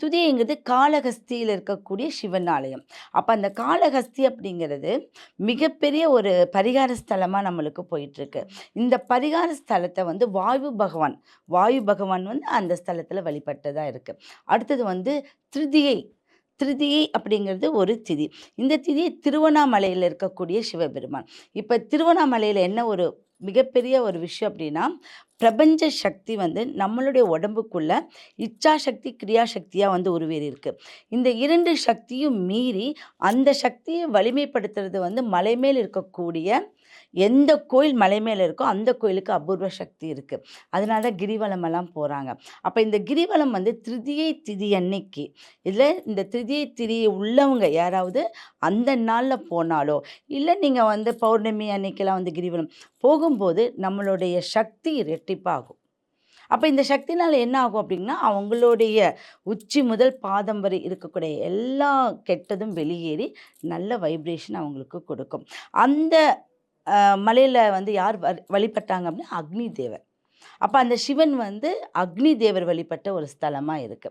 துதியைங்கிறது காளஹஸ்தியில இருக்கக்கூடிய சிவன் ஆலயம். அப்ப அந்த காளஹஸ்தி அப்படிங்கிறது மிகப்பெரிய ஒரு பரிகார ஸ்தலமா நம்மளுக்கு போயிட்டுருக்கு. இந்த பரிகார ஸ்தலத்த வந்து வாயு பகவான் வந்து அந்த ஸ்தலத்தில வழிபட்டதா இருக்கு. அடுத்தது வந்து திருதியை. திருதியை அப்படிங்கிறது ஒரு திதி. இந்த திதி திருவண்ணாமலையில இருக்கக்கூடிய சிவபெருமான். இப்ப திருவண்ணாமலையில என்ன ஒரு மிகப்பெரிய ஒரு விஷயம் அப்படின்னா, பிரபஞ்ச சக்தி வந்து நம்மளுடைய உடம்புக்குள்ள இச்சா சக்தி, கிரியா சக்தியா வந்து உருவேறியிருக்கு. இந்த 2 சக்தியும் மீறி, அந்த சக்திய வலிமைப்படுத்துறது வந்து மலை மேல் இருக்கக்கூடிய எந்த கோயில் மலை மேல இருக்கோ, அந்த கோயிலுக்கு அபூர்வ சக்தி இருக்கு. அதனால தான் கிரிவலமெல்லாம் போறாங்க. அப்ப இந்த கிரிவலம் வந்து திருதியை திதி அன்னைக்கு, இதுல இந்த திருதியை திதி உள்ளவங்க யாராவது அந்த நாள்ல போனாலோ, இல்ல நீங்க வந்து பௌர்ணமி அன்னைக்கெல்லாம் வந்து கிரிவலம் போகும்போது நம்மளுடைய சக்தி இரட்டிப்பாகும். அப்ப இந்த சக்தினால என்ன ஆகும் அப்டின்னா, அவங்களுடைய உச்சி முதல் பாதம் வரை இருக்கக்கூடிய எல்லா கெட்டதும் வெளியேறி, நல்ல வைப்ரேஷன் அவங்களுக்கு கொடுக்கும். அந்த மலையில வந்து யார் வழிபட்டாங்க அப்டின்னா, அக்னி தேவர். அப்ப அந்த சிவன் வந்து அக்னி தேவர் வழிபட்ட ஒரு ஸ்தலமா இருக்கு.